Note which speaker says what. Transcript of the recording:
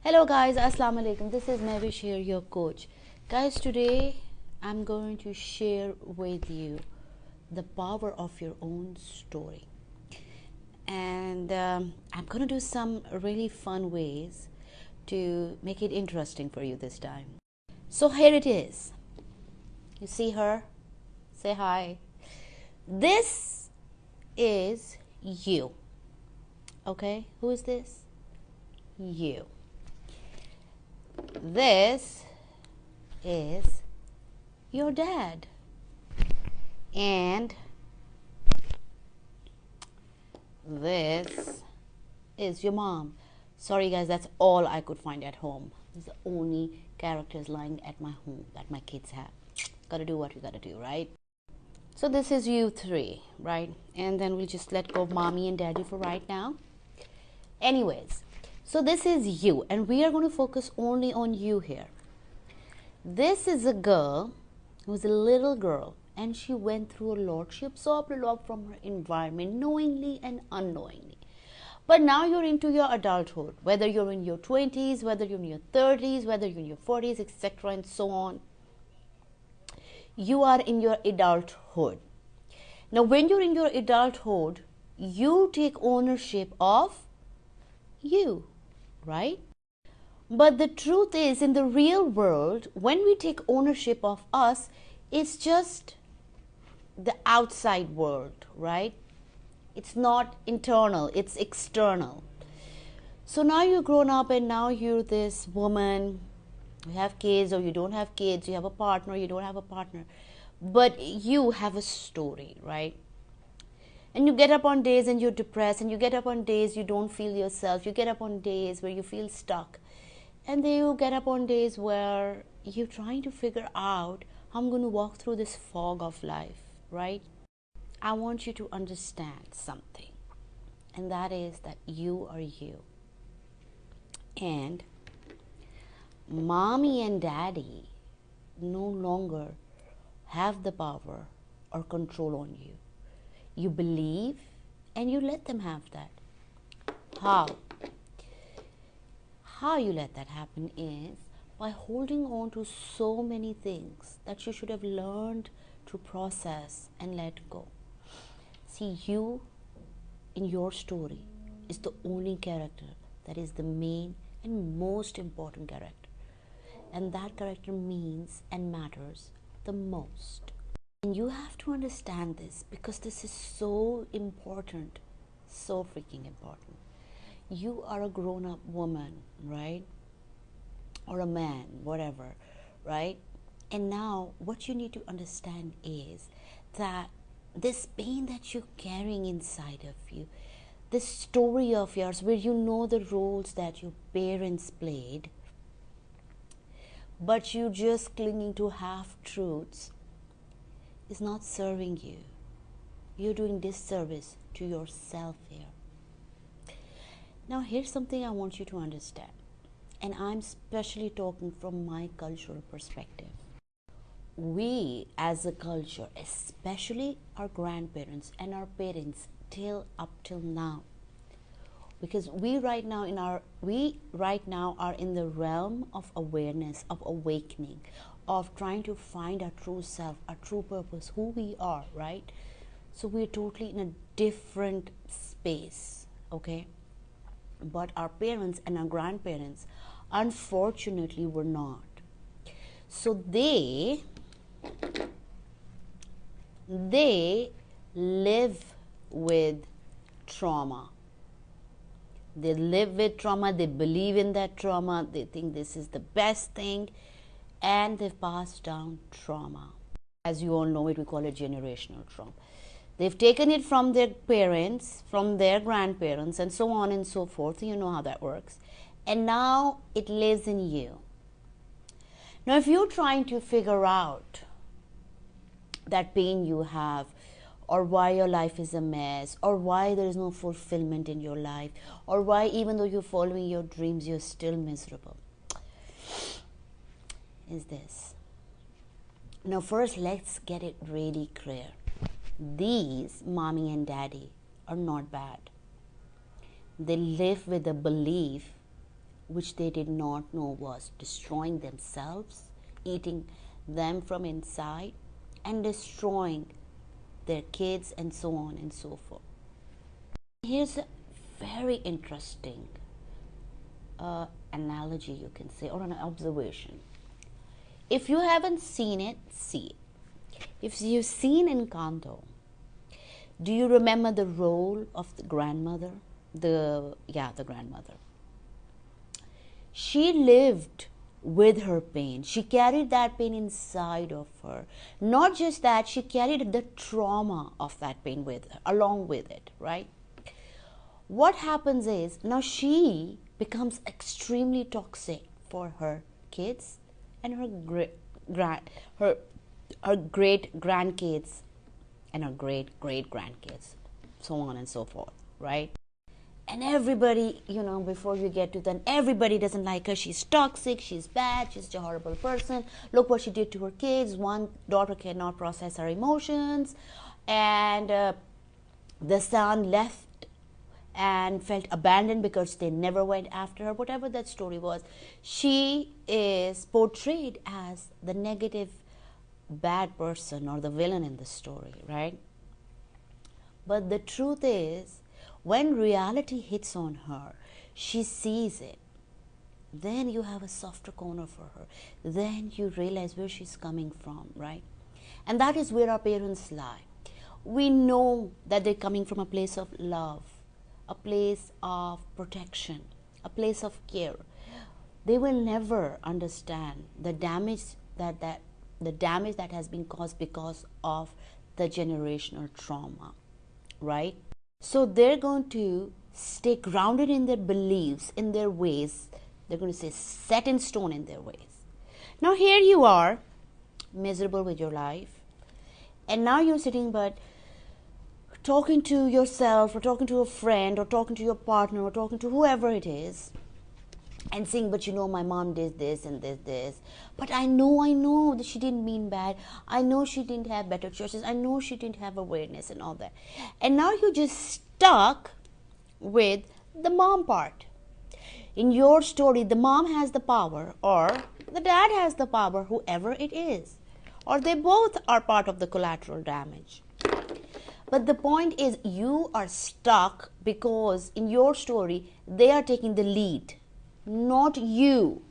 Speaker 1: Hello guys, Assalamu alaikum. This is Mehwish here, your coach. Guys, today I'm going to share with you the power of your own story. And I'm going to do some really fun ways to make it interesting for you this time. So here it is. You see her? Say hi. This is you. Okay? Who is this? You. This is your dad, and this is your mom. Sorry guys, that's all I could find at home. These are the only characters lying at my home that my kids have. Gotta do what we gotta do, right? So this is you three, right? And then we'll just let go of mommy and daddy for right now. Anyways, so this is you, and we are going to focus only on you here. This is a girl who was a little girl, and she went through a lot. She absorbed a lot from her environment, knowingly and unknowingly. But now you're into your adulthood, whether you're in your 20s, whether you're in your 30s, whether you're in your 40s, etc., and so on. You are in your adulthood. Now, when you're in your adulthood, you take ownership of you, right? But the truth is, in the real world, when we take ownership of us, it's just the outside world, right? It's not internal, it's external. So now you're grown up, and now you're this woman. You have kids or you don't have kids, you have a partner, you don't have a partner, but you have a story, right? And you get up on days and you're depressed, and you get up on days you don't feel yourself, you get up on days where you feel stuck, and then you get up on days where you're trying to figure out how I'm going to walk through this fog of life, right? I want you to understand something, and that is that you are you, and mommy and daddy no longer have the power or control on you. You believe and you let them have that. How? How you let that happen is by holding on to so many things that you should have learned to process and let go. See, you in your story is the only character that is the main and most important character. And that character means and matters the most. And you have to understand this, because this is so important, so freaking important. You are a grown-up woman, right? Or a man, whatever, right? And now what you need to understand is that this pain that you're carrying inside of you, this story of yours where you know the roles that your parents played, but you just clinging to half-truths, is not serving you. You're doing disservice to yourself here. Now, here's something I want you to understand, and I'm especially talking from my cultural perspective. We as a culture, especially our grandparents and our parents up till now, because we right now are in the realm of awareness, of awakening, of trying to find our true self, our true purpose, who we are, right? So we're totally in a different space, okay? But our parents and our grandparents, unfortunately, were not. So they live with trauma. They live with trauma, they believe in that trauma, they think this is the best thing, and they've passed down trauma. As you all know it, we call it generational trauma. They've taken it from their parents, from their grandparents, and so on and so forth. You know how that works. And now it lives in you. Now, if you're trying to figure out that pain you have, or why your life is a mess, or why there is no fulfillment in your life, or why even though you're following your dreams, you're still miserable, is this. Now, first, let's get it really clear. These mommy and daddy are not bad. They live with the belief which they did not know was destroying themselves, eating them from inside, and destroying their kids, and so on and so forth. Here's a very interesting analogy, you can say, or an observation. If you haven't seen it, see it. If you've seen Encanto, do you remember the role of the grandmother? The grandmother. She lived with her pain. She carried that pain inside of her. Not just that, she carried the trauma of that pain with her, along with it, right? What happens is, now she becomes extremely toxic for her kids and her great grandkids and her great grandkids, so on and so forth, right? And everybody, before you get to then, everybody doesn't like her. She's toxic, she's bad, she's a horrible person. Look what she did to her kids. One daughter cannot process her emotions, and the son left and felt abandoned because they never went after her. Whatever that story was, she is portrayed as the negative bad person or the villain in the story, right? But the truth is, when reality hits on her, she sees it. Then you have a softer corner for her. Then you realize where she's coming from, right? And that is where our parents lie. We know that they're coming from a place of love, a place of protection, a place of care. They will never understand the damage that has been caused because of the generational trauma, right? So they're going to stay grounded in their beliefs, in their ways. They're going to say set in stone in their ways. Now here you are, miserable with your life, and now you're sitting but talking to yourself, or talking to a friend, or talking to your partner, or talking to whoever it is, and saying, but my mom did this and this. But I know that she didn't mean bad. I know she didn't have better choices. I know she didn't have awareness and all that. And now you're just stuck with the mom part. In your story, the mom has the power, or the dad has the power, whoever it is. Or they both are part of the collateral damage. But the point is, you are stuck because in your story, they are taking the lead, not you.